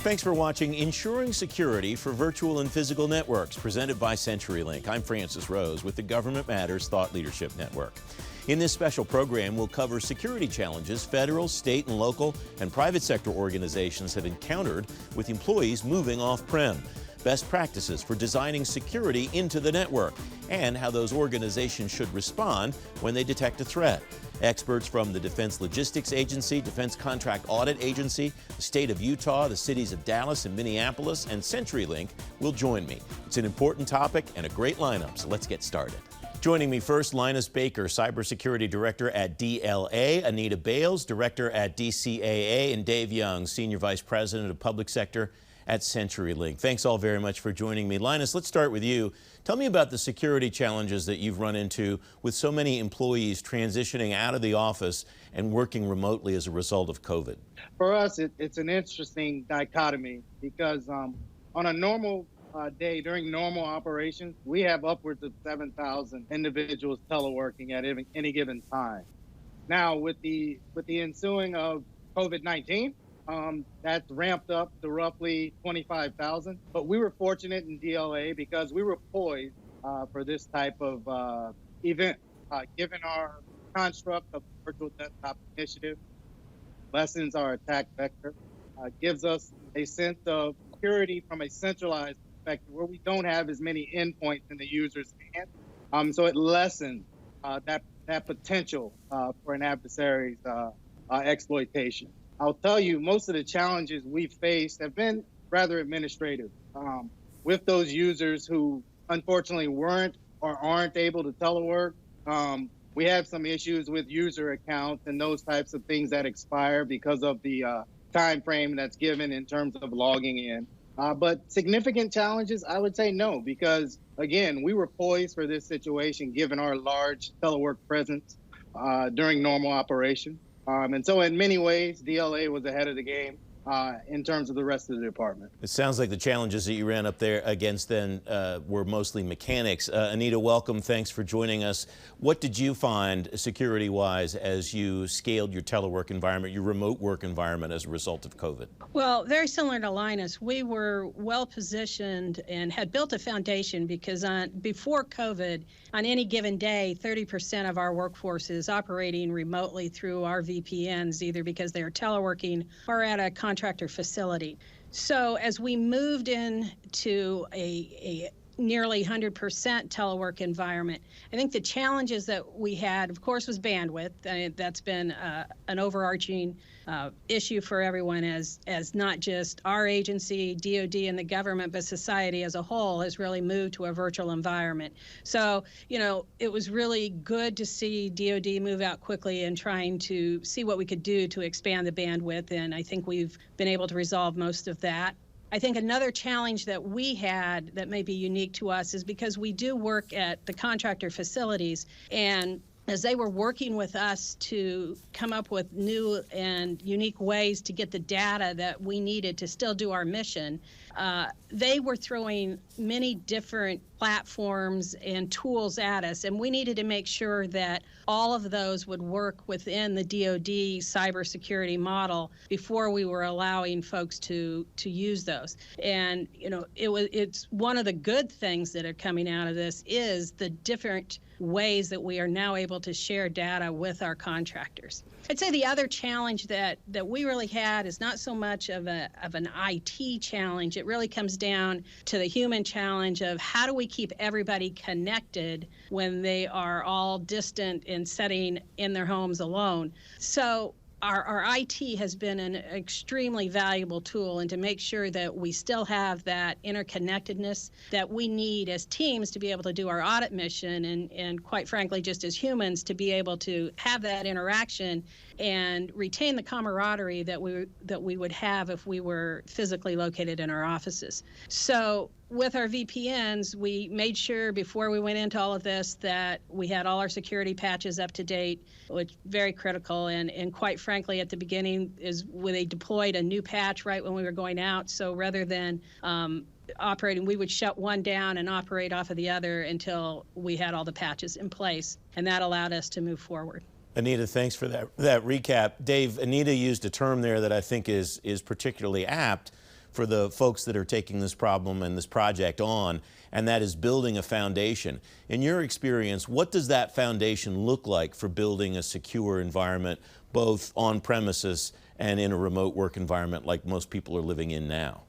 Thanks for watching Ensuring Security for Virtual and Physical Networks, presented by CenturyLink. I'm Francis Rose with the Government Matters Thought Leadership Network. In this special program, we'll cover security challenges federal, state, and local and private sector organizations have encountered with employees moving off-prem, best practices for designing security into the network, and how those organizations should respond when they detect a threat. Experts from the Defense Logistics Agency, Defense Contract Audit Agency, the state of Utah, the cities of Dallas and Minneapolis, and CenturyLink will join me. It's an important topic and a great lineup, so let's get started. Joining me first, Linus Baker, Cybersecurity Director at DLA, Anita Bales, Director at DCAA, and Dave Young, Senior Vice President of Public Sector at CenturyLink. Thanks all very much for joining me. Linus, let's start with you. Tell me about the security challenges that you've run into with so many employees transitioning out of the office and working remotely as a result of COVID. For us, it's an interesting dichotomy because on a normal day during normal operations, we have upwards of 7,000 individuals teleworking at any given time. Now, with the ensuing of COVID-19, that's ramped up to roughly 25,000. But we were fortunate in DLA because we were poised for this type of event. Given our construct of virtual desktop initiative, lessens our attack vector, gives us a sense of security from a centralized perspective where we don't have as many endpoints in the user's hand. So it lessens that potential for an adversary's exploitation. I'll tell you, most of the challenges we've faced have been rather administrative. With those users who unfortunately weren't or aren't able to telework, we have some issues with user accounts and those types of things that expire because of the time frame that's given in terms of logging in. But significant challenges, I would say no, because again, we were poised for this situation given our large telework presence during normal operation. And so in many ways, DLA was ahead of the game in terms of the rest of the department. It sounds like the challenges that you ran up there against then were mostly mechanics. Anita, welcome. Thanks for joining us. What did you find security-wise as you scaled your telework environment, your remote work environment as a result of COVID? Well, very similar to Linus, we were well positioned and had built a foundation because before COVID, on any given day, 30% of our workforce is operating remotely through our VPNs, either because they are teleworking or at a contractor facility. So as we moved into a nearly 100% telework environment, I think the challenges that we had, of course, was bandwidth. That's been an overarching issue for everyone as not just our agency, DoD, and the government, but society as a whole has really moved to a virtual environment. So, it was really good to see DoD move out quickly and trying to see what we could do to expand the bandwidth, and I think we've been able to resolve most of that. I think another challenge that we had that may be unique to us is because we do work at the contractor facilities, and as they were working with us to come up with new and unique ways to get the data that we needed to still do our mission, they were throwing many different platforms and tools at us, and we needed to make sure that all of those would work within the DoD cybersecurity model before we were allowing folks to use those. And it's one of the good things that are coming out of this is the different ways that we are now able to share data with our contractors. I'd say the other challenge that we really had is not so much of an IT challenge. It really comes down to the human challenge of how do we keep everybody connected when they are all distant and sitting in their homes alone. So our IT has been an extremely valuable tool, and to make sure that we still have that interconnectedness that we need as teams to be able to do our audit mission, and quite frankly, just as humans, to be able to have that interaction and retain the camaraderie that we would have if we were physically located in our offices. So with our VPNs, we made sure before we went into all of this that we had all our security patches up to date, which is very critical. And quite frankly, at the beginning is when they deployed a new patch right when we were going out. So rather than operating, we would shut one down and operate off of the other until we had all the patches in place. And that allowed us to move forward. Anita, thanks for that recap. Dave, Anita used a term there that I think is particularly apt for the folks that are taking this problem and this project on, and that is building a foundation. In your experience, what does that foundation look like for building a secure environment, both on premises and in a remote work environment like most people are living in now?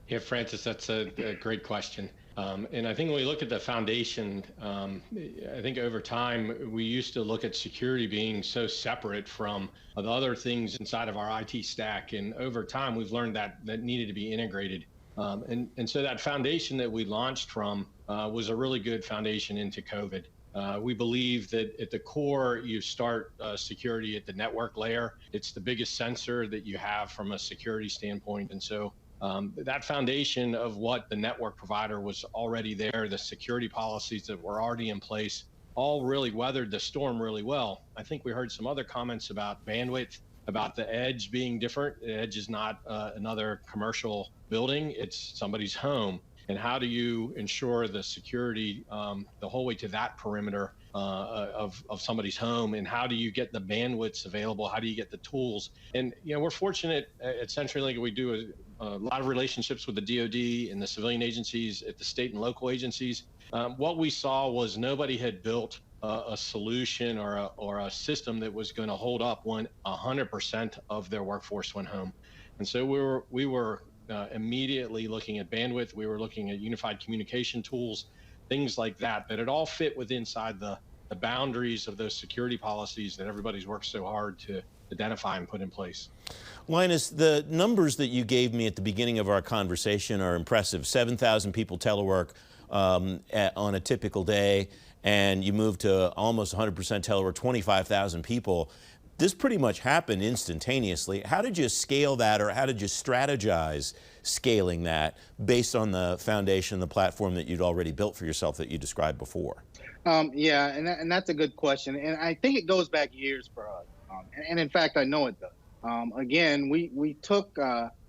Yeah, Francis, that's a great question. And I think when we look at the foundation, I think over time, we used to look at security being so separate from the other things inside of our IT stack. And over time, we've learned that needed to be integrated. And so that foundation that we launched from was a really good foundation into COVID. We believe that at the core, you start security at the network layer. It's the biggest sensor that you have from a security standpoint. And so that foundation of what the network provider was already there, the security policies that were already in place, all really weathered the storm really well. I think we heard some other comments about bandwidth, about the edge being different. The edge is not another commercial building, it's somebody's home. And how do you ensure the security the whole way to that perimeter of somebody's home? And how do you get the bandwidths available? How do you get the tools? And we're fortunate at CenturyLink, we do a lot of relationships with the DoD and the civilian agencies at the state and local agencies. What we saw was nobody had built a solution or a system that was going to hold up when 100% of their workforce went home. And so we were immediately looking at bandwidth. We were looking at unified communication tools, things like that, but it all fit within inside the boundaries of those security policies that everybody's worked so hard to identify and put in place. Linus, the numbers that you gave me at the beginning of our conversation are impressive. 7,000 people telework on a typical day, and you move to almost 100% telework, 25,000 people. This pretty much happened instantaneously. How did you scale that, or how did you strategize scaling that based on the foundation, the platform that you'd already built for yourself that you described before? Yeah, and that's a good question. And I think it goes back years for us. And in fact, I know it does. Again, we took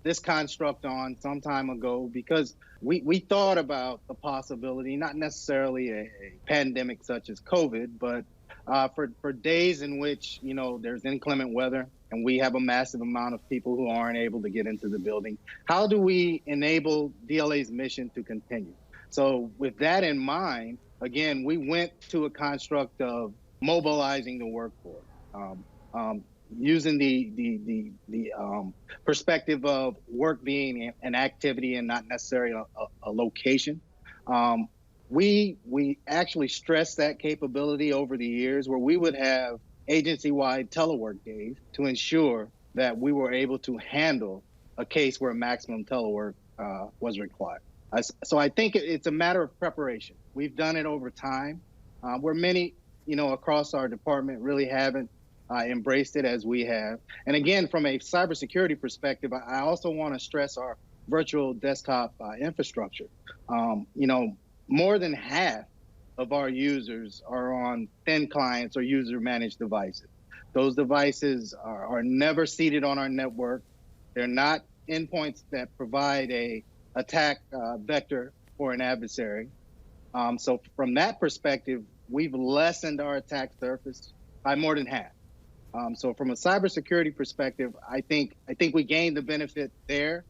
this construct on some time ago because we thought about the possibility, not necessarily a pandemic such as COVID, but for days in which, there's inclement weather and we have a massive amount of people who aren't able to get into the building. How do we enable DLA's mission to continue? So with that in mind, again, we went to a construct of mobilizing the workforce, using the perspective of work being an activity and not necessarily a location. We actually stressed that capability over the years where we would have agency-wide telework days to ensure that we were able to handle a case where maximum telework was required. So I think it's a matter of preparation. We've done it over time, where many, across our department really haven't embraced it as we have. And again, from a cybersecurity perspective, I also want to stress our virtual desktop infrastructure. More than half of our users are on thin clients or user-managed devices. Those devices are never seated on our network. They're not endpoints that provide a attack vector for an adversary. So from that perspective, we've lessened our attack surface by more than half. So from a cybersecurity perspective, I think we gained the benefit there,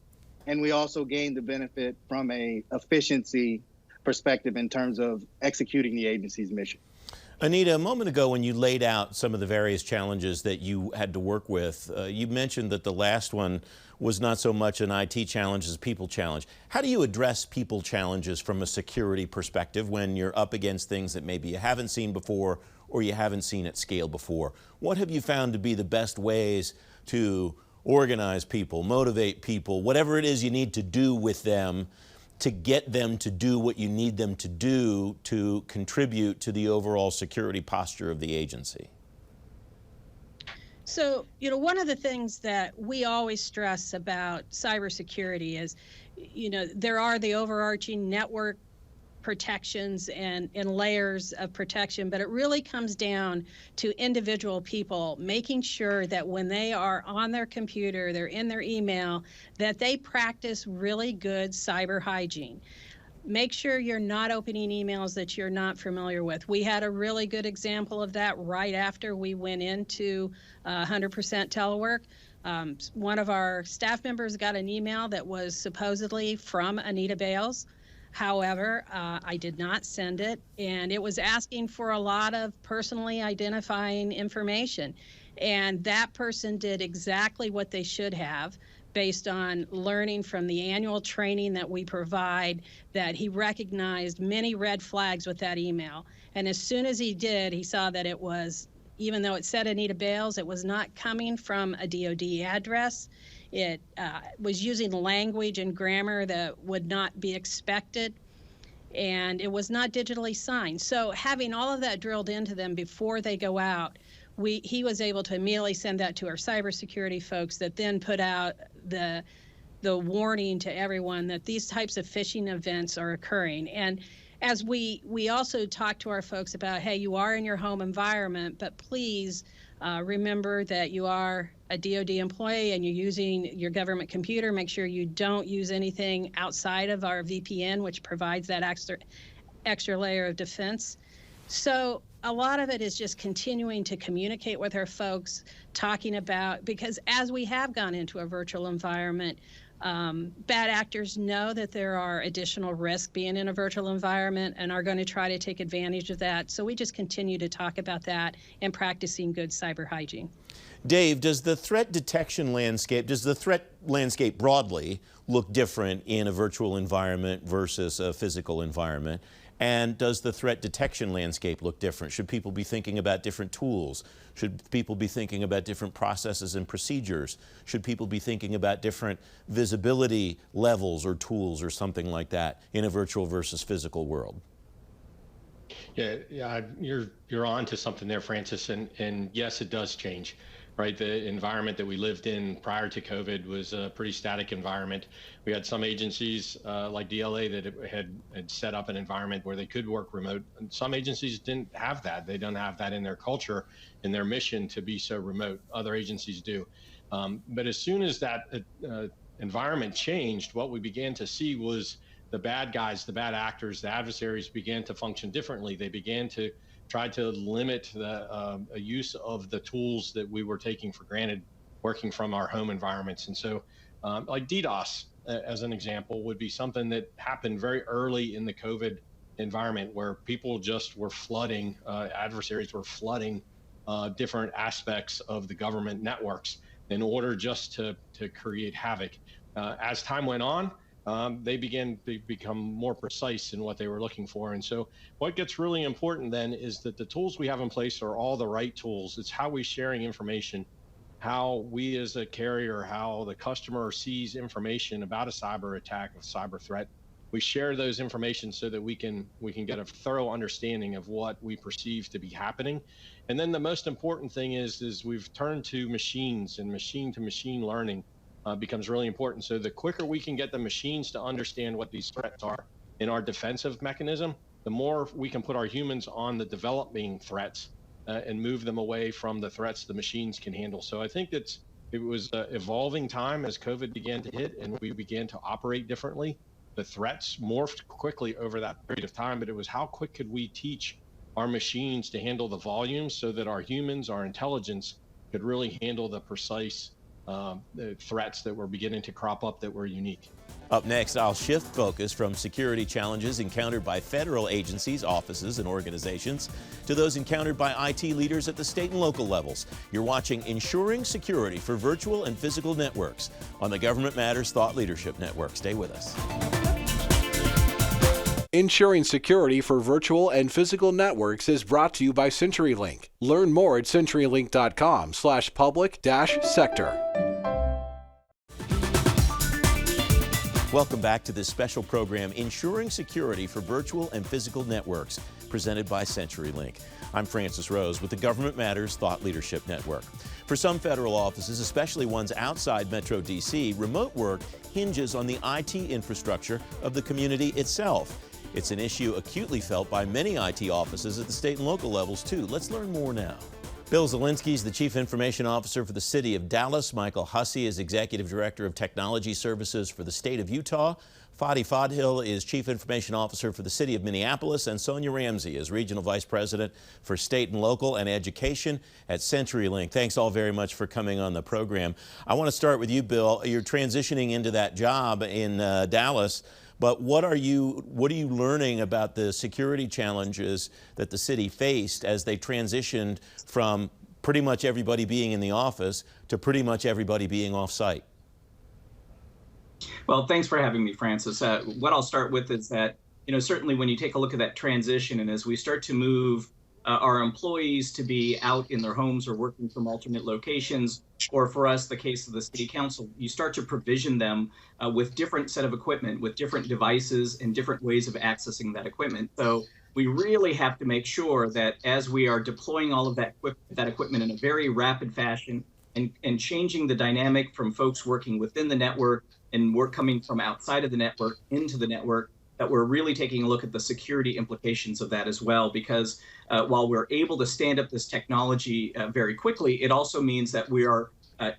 and we also gained the benefit from a efficiency perspective in terms of executing the agency's mission. Anita, a moment ago when you laid out some of the various challenges that you had to work with, you mentioned that the last one was not so much an IT challenge as a people challenge. How do you address people challenges from a security perspective when you're up against things that maybe you haven't seen before or you haven't seen at scale before? What have you found to be the best ways to organize people, motivate people, whatever it is you need to do with them to get them to do what you need them to do to contribute to the overall security posture of the agency? So, one of the things that we always stress about cybersecurity is, there are the overarching network protections and layers of protection, but it really comes down to individual people making sure that when they are on their computer, they're in their email, that they practice really good cyber hygiene. make sure you're not opening emails that you're not familiar with. We had a really good example of that right after we went into 100% telework. One of our staff members got an email that was supposedly from Anita Bales. However, I did not send it, and it was asking for a lot of personally identifying information. And that person did exactly what they should have, based on learning from the annual training that we provide, that he recognized many red flags with that email. And as soon as he did, he saw that it was, even though it said Anita Bales, it was not coming from a DoD address. It was using language and grammar that would not be expected, and it was not digitally signed. So having all of that drilled into them before they go out, he was able to immediately send that to our cybersecurity folks that then put out the warning to everyone that these types of phishing events are occurring. And as we also talk to our folks about, hey, you are in your home environment, but please remember that you are a DoD employee and you're using your government computer. Make sure you don't use anything outside of our VPN, which provides that extra layer of defense. So a lot of it is just continuing to communicate with our folks, talking about, because as we have gone into a virtual environment, bad actors know that there are additional risks being in a virtual environment and are going to try to take advantage of that. So we just continue to talk about that and practicing good cyber hygiene. Dave, does the threat detection landscape, does the threat landscape broadly look different in a virtual environment versus a physical environment? And does the threat detection landscape look different? Should people be thinking about different tools? Should people be thinking about different processes and procedures? Should people be thinking about different visibility levels or tools or something like that in a virtual versus physical world? Yeah, you're on to something there, Francis, and yes, it does change. Right, the environment that we lived in prior to COVID was a pretty static environment. We had some agencies like DLA that had set up an environment where they could work remote. And some agencies didn't have that. They don't have that in their culture, in their mission to be so remote. Other agencies do. But as soon as that environment changed, what we began to see was the bad guys, the bad actors, the adversaries began to function differently. They began to try to limit the use of the tools that we were taking for granted working from our home environments. And so like DDoS, as an example, would be something that happened very early in the COVID environment where people just were flooding, adversaries were flooding different aspects of the government networks in order just to create havoc. As time went on, they began to become more precise in what they were looking for. And so what gets really important then is that the tools we have in place are all the right tools. It's how we're sharing information, how we as a carrier, how the customer sees information about a cyber attack, a cyber threat. We share those information so that we can get a thorough understanding of what we perceive to be happening. And then the most important thing is we've turned to machines, and machine-to-machine learning becomes really important. So the quicker we can get the machines to understand what these threats are in our defensive mechanism, the more we can put our humans on the developing threats and move them away from the threats the machines can handle. So I think it was an evolving time as COVID began to hit and we began to operate differently. The threats morphed quickly over that period of time, but it was how quick could we teach our machines to handle the volumes so that our humans, our intelligence, could really handle the precise the threats that were beginning to crop up that were unique. Up next, I'll shift focus from security challenges encountered by federal agencies, offices, and organizations to those encountered by IT leaders at the state and local levels. You're watching Ensuring Security for Virtual and Physical Networks on the Government Matters Thought Leadership Network. Stay with us. Ensuring security for virtual and physical networks is brought to you by CenturyLink. Learn more at CenturyLink.com/public-sector. Welcome back to this special program, Ensuring Security for Virtual and Physical Networks, presented by CenturyLink. I'm Francis Rose with the Government Matters Thought Leadership Network. For some federal offices, especially ones outside Metro D.C., remote work hinges on the IT infrastructure of the community itself. It's an issue acutely felt by many IT offices at the state and local levels, too. Let's learn more now. Bill Zielinski is the Chief Information Officer for the City of Dallas. Michael Hussey is Executive Director of Technology Services for the State of Utah. Fadi Fadhil is Chief Information Officer for the City of Minneapolis, and Sonia Ramsey is Regional Vice President for State and Local and Education at CenturyLink. Thanks all very much for coming on the program. I want to start with you, Bill. You're transitioning into that job in Dallas, but what are you learning about the security challenges that the city faced as they transitioned from pretty much everybody being in the office to pretty much everybody being off-site? Well, thanks for having me, Francis. What I'll start with is that, certainly when you take a look at that transition and as we start to move our employees to be out in their homes or working from alternate locations, or for us, the case of the city council, you start to provision them with different set of equipment, with different devices and different ways of accessing that equipment. So we really have to make sure that as we are deploying all of that equipment in a very rapid fashion and changing the dynamic from folks working within the network and work coming from outside of the network into the network, that we're really taking a look at the security implications of that as well. Because while we're able to stand up this technology very quickly, it also means that we are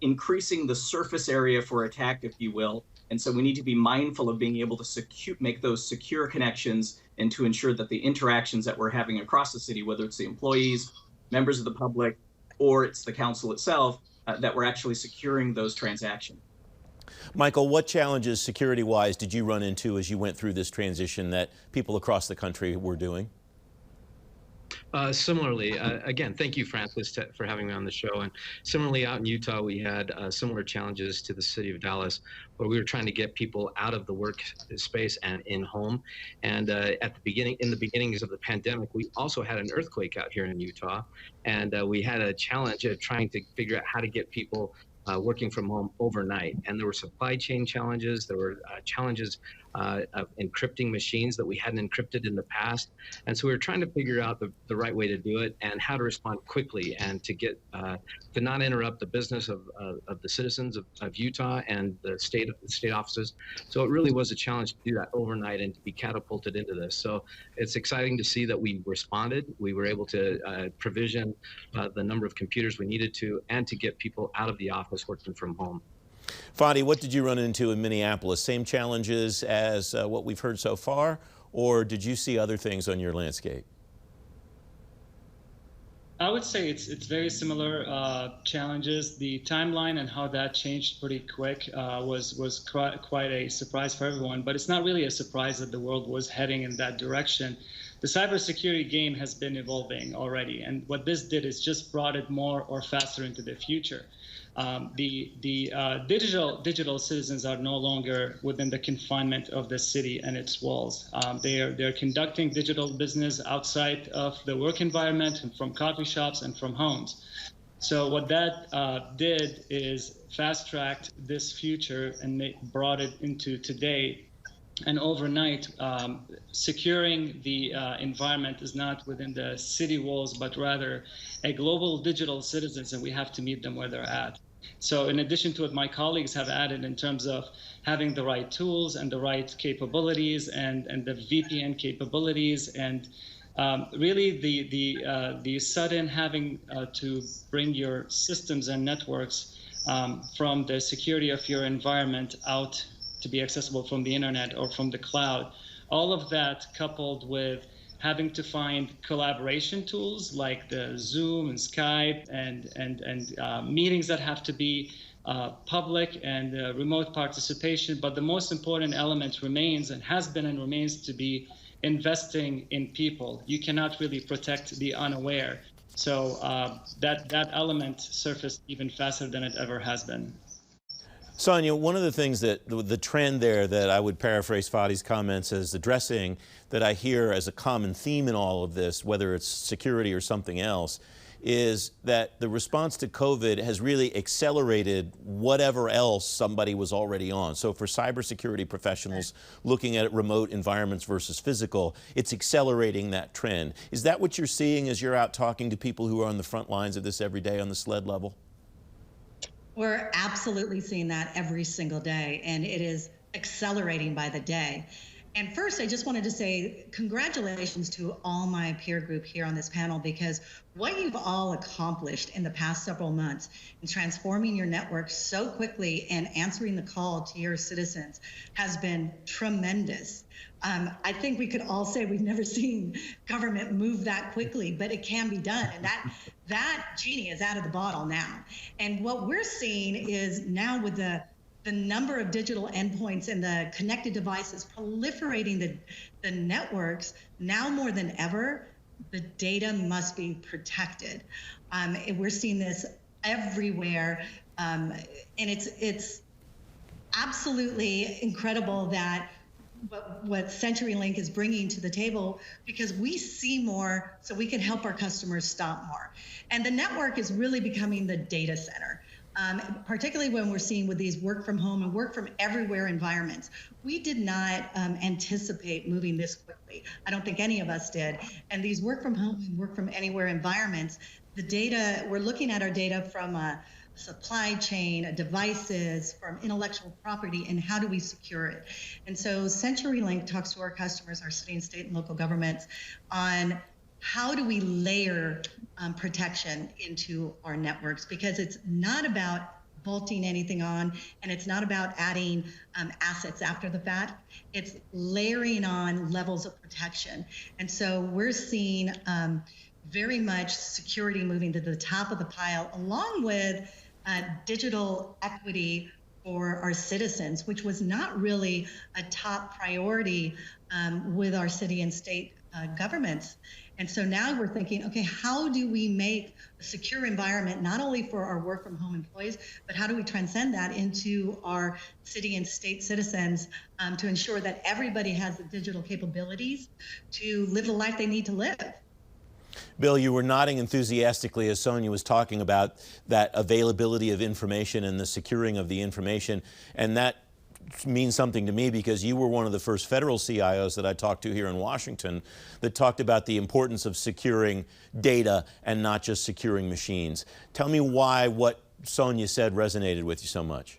increasing the surface area for attack, if you will. And so we need to be mindful of being able to make those secure connections and to ensure that the interactions that we're having across the city, whether it's the employees, members of the public, or it's the council itself, that we're actually securing those transactions. Michael, what challenges security-wise did you run into as you went through this transition that people across the country were doing? Similarly, again, thank you, Francis, for having me on the show. And similarly, out in Utah, we had similar challenges to the city of Dallas, where we were trying to get people out of the workspace and in home. And in the beginnings of the pandemic, we also had an earthquake out here in Utah, and we had a challenge of trying to figure out how to get people working from home overnight. And there were supply chain challenges. There were challenges of encrypting machines that we hadn't encrypted in the past. And so we were trying to figure out the right way to do it and how to respond quickly and to get to not interrupt the business of the citizens of Utah and the state offices. So it really was a challenge to do that overnight and to be catapulted into this. So it's exciting to see that we responded. We were able to provision the number of computers we needed to and to get people out of the office working from home. Fadi, what did you run into in Minneapolis? Same challenges as what we've heard so far, or did you see other things on your landscape? I would say it's very similar challenges. The timeline and how that changed pretty quick was quite a surprise for everyone, but it's not really a surprise that the world was heading in that direction. The cybersecurity game has been evolving already, and what this did is just brought it more or faster into the future. The digital citizens are no longer within the confinement of the city and its walls. They're conducting digital business outside of the work environment and from coffee shops and from homes. So what that did is fast-tracked this future and brought it into today. And overnight, securing the environment is not within the city walls, but rather a global digital citizens, and we have to meet them where they're at. So in addition to what my colleagues have added in terms of having the right tools and the right capabilities and the VPN capabilities and really the sudden having to bring your systems and networks from the security of your environment out to be accessible from the internet or from the cloud. All of that coupled with having to find collaboration tools like the Zoom and Skype and meetings that have to be public and remote participation. But the most important element remains and has been and remains to be investing in people. You cannot really protect the unaware. So that element surfaced even faster than it ever has been. Sonia, one of the things that the trend there that I would paraphrase Fadi's comments as addressing that I hear as a common theme in all of this, whether it's security or something else, is that the response to COVID has really accelerated whatever else somebody was already on. So for cybersecurity professionals looking at remote environments versus physical, it's accelerating that trend. Is that what you're seeing as you're out talking to people who are on the front lines of this every day on the SLED level? We're absolutely seeing that every single day, and it is accelerating by the day. And first, I just wanted to say congratulations to all my peer group here on this panel, because what you've all accomplished in the past several months in transforming your network so quickly and answering the call to your citizens has been tremendous. I think we could all say we've never seen government move that quickly, but it can be done. And that genie is out of the bottle now. And what we're seeing is now with the number of digital endpoints and the connected devices proliferating the networks, now more than ever, the data must be protected. We're seeing this everywhere, and it's absolutely incredible that what CenturyLink is bringing to the table, because we see more so we can help our customers stop more. And the network is really becoming the data center. Particularly when we're seeing with these work from home and work from everywhere environments. We did not anticipate moving this quickly. I don't think any of us did. And these work from home and work from anywhere environments, the data, we're looking at our data from a supply chain, devices, from intellectual property, and how do we secure it? And so CenturyLink talks to our customers, our city and state and local governments, on how do we layer protection into our networks? Because it's not about bolting anything on, and it's not about adding assets after the fact. It's layering on levels of protection. And so we're seeing very much security moving to the top of the pile, along with digital equity for our citizens, which was not really a top priority with our city and state governments. And so now we're thinking, okay, how do we make a secure environment, not only for our work from home employees, but how do we transcend that into our city and state citizens to ensure that everybody has the digital capabilities to live the life they need to live? Bill, you were nodding enthusiastically as Sonia was talking about that availability of information and the securing of the information, and that means something to me because you were one of the first federal CIOs that I talked to here in Washington that talked about the importance of securing data and not just securing machines. Tell me why what Sonia said resonated with you so much.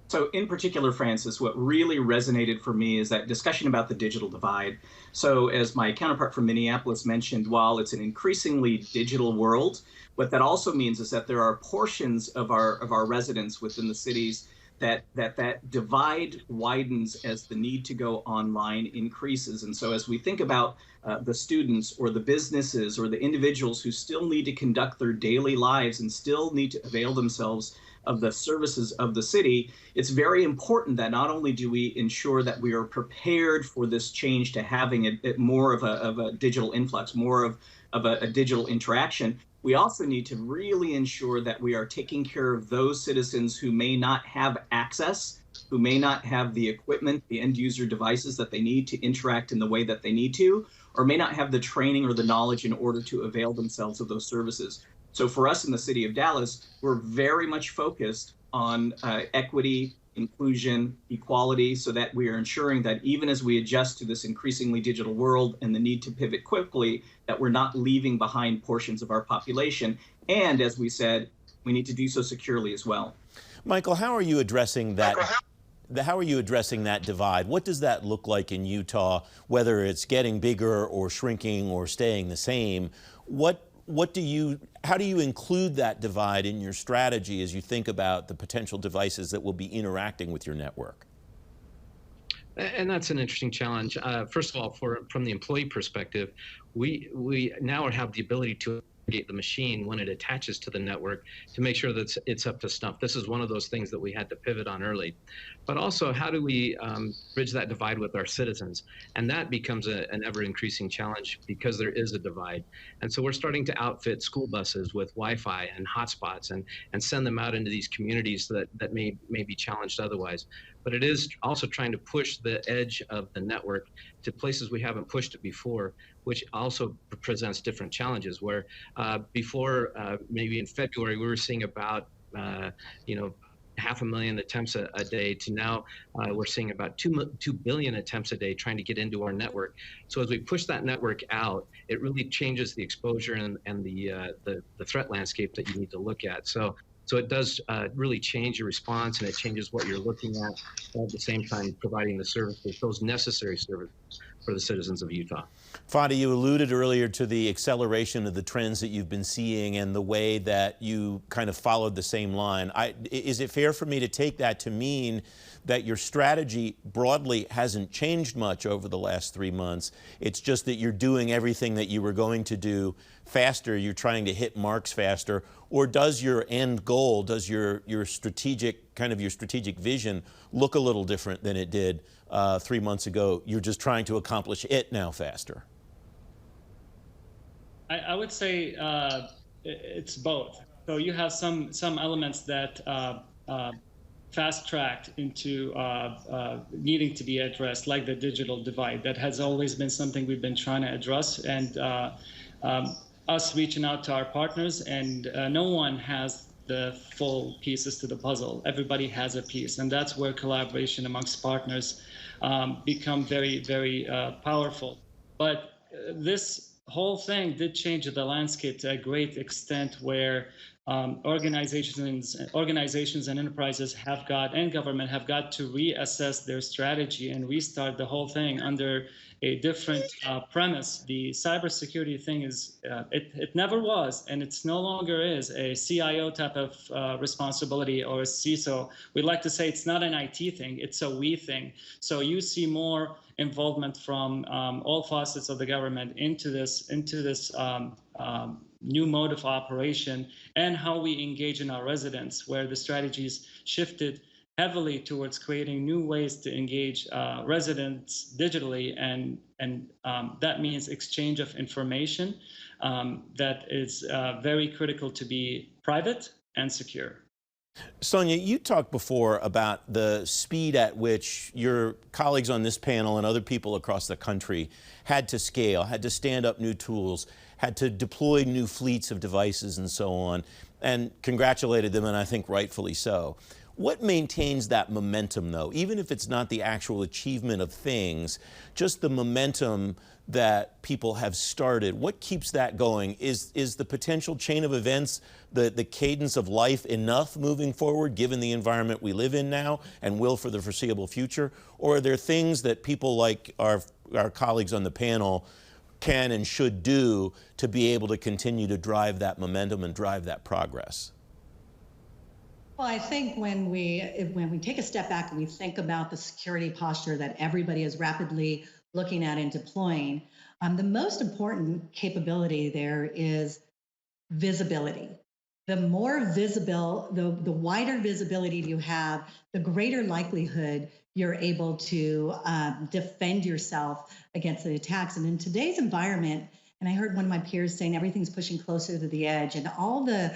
So in particular, Francis, what really resonated for me is that discussion about the digital divide. So as my counterpart from Minneapolis mentioned, while it's an increasingly digital world, what that also means is that there are portions of our residents within the cities that divide widens as the need to go online increases. And so as we think about the students or the businesses or the individuals who still need to conduct their daily lives and still need to avail themselves of the services of the city, it's very important that not only do we ensure that we are prepared for this change to having more of a digital influx, more of a digital interaction, we also need to really ensure that we are taking care of those citizens who may not have access, who may not have the equipment, the end user devices that they need to interact in the way that they need to, or may not have the training or the knowledge in order to avail themselves of those services. So for us in the city of Dallas, we're very much focused on equity, inclusion, equality, so that we are ensuring that even as we adjust to this increasingly digital world and the need to pivot quickly, that we're not leaving behind portions of our population. And as we said, we need to do so securely as well. Michael, how are you addressing that? How are you addressing that divide? What does that look like in Utah, whether it's getting bigger or shrinking or staying the same? How do you include that divide in your strategy as you think about the potential devices that will be interacting with your network? And that's an interesting challenge. First of all, from the employee perspective, we now have the ability to navigate the machine when it attaches to the network to make sure that it's up to snuff. This is one of those things that we had to pivot on early. But also, how do we bridge that divide with our citizens? And that becomes an ever-increasing challenge because there is a divide. And so we're starting to outfit school buses with Wi-Fi and hotspots and send them out into these communities that may be challenged otherwise. But it is also trying to push the edge of the network to places we haven't pushed it before, which also presents different challenges where before, maybe in February, we were seeing about, 500,000 attempts a day to now we're seeing about 2 billion attempts a day trying to get into our network. So as we push that network out, it really changes the exposure and the threat landscape that you need to look at. So So it does really change your response, and it changes what you're looking at the same time providing the services, those necessary services for the citizens of Utah. Fadi, you alluded earlier to the acceleration of the trends that you've been seeing and the way that you kind of followed the same line. Is it fair for me to take that to mean that your strategy broadly hasn't changed much over the last 3 months? It's just that you're doing everything that you were going to do faster, you're trying to hit marks faster, or does your end goal, does your strategic vision look a little different than it did 3 months ago? You're just trying to accomplish it now faster. I would say it's both. So you have some elements that fast-tracked into needing to be addressed, like the digital divide. That has always been something we've been trying to address, and us reaching out to our partners, and no one has the full pieces to the puzzle. Everybody has a piece, and that's where collaboration amongst partners become very, very powerful. But this whole thing did change the landscape to a great extent, where organizations and enterprises and government have got to reassess their strategy and restart the whole thing under a different premise. The cybersecurity thing is, it never was, and it's no longer is, a CIO type of responsibility or a CISO. We'd like to say it's not an IT thing, it's a we thing. So you see more involvement from all facets of the government into this new mode of operation, and how we engage in our residents, where the strategies shifted heavily towards creating new ways to engage residents digitally, and that means exchange of information that is very critical to be private and secure. Sonia, you talked before about the speed at which your colleagues on this panel and other people across the country had to scale, had to stand up new tools, had to deploy new fleets of devices and so on, and congratulated them, and I think rightfully so. What maintains that momentum, though, even if it's not the actual achievement of things, just the momentum that people have started? What keeps that going? Is the potential chain of events, the cadence of life enough moving forward, given the environment we live in now and will for the foreseeable future? Or are there things that people like our colleagues on the panel can and should do to be able to continue to drive that momentum and drive that progress? Well, I think when we take a step back and we think about the security posture that everybody is rapidly looking at and deploying, the most important capability there is visibility. The more visible, the wider visibility you have, the greater likelihood you're able to defend yourself against the attacks. And in today's environment, and I heard one of my peers saying everything's pushing closer to the edge, and all the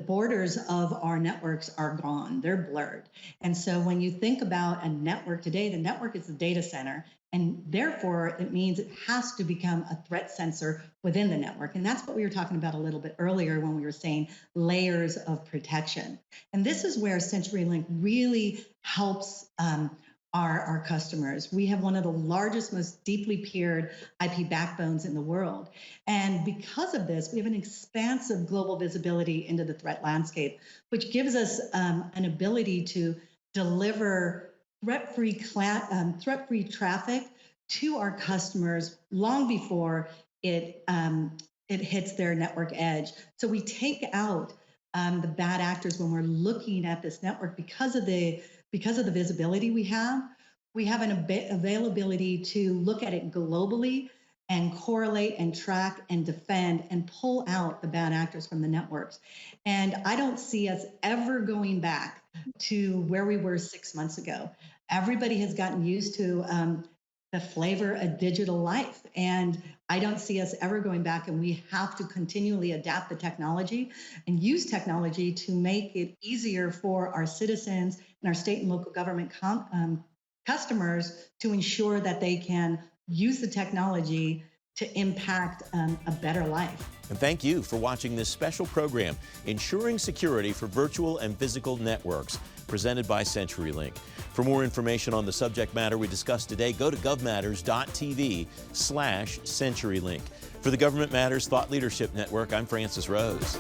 borders of our networks are gone. They're blurred. And so when you think about a network today, the network is the data center, and therefore it means it has to become a threat sensor within the network. And that's what we were talking about a little bit earlier when we were saying layers of protection. And this is where CenturyLink really helps our customers. We have one of the largest, most deeply peered IP backbones in the world. And because of this, we have an expansive global visibility into the threat landscape, which gives us an ability to deliver threat-free traffic to our customers long before it hits their network edge. So we take out the bad actors when we're looking at this network because of the visibility we have. We have an availability to look at it globally and correlate and track and defend and pull out the bad actors from the networks. And I don't see us ever going back to where we were 6 months ago. Everybody has gotten used to the flavor of digital life. And I don't see us ever going back, and we have to continually adapt the technology and use technology to make it easier for our citizens and our state and local government customers to ensure that they can use the technology to impact a better life. And thank you for watching this special program, Ensuring Security for Virtual and Physical Networks, presented by CenturyLink. For more information on the subject matter we discussed today, go to govmatters.tv/CenturyLink. For the Government Matters Thought Leadership Network, I'm Francis Rose.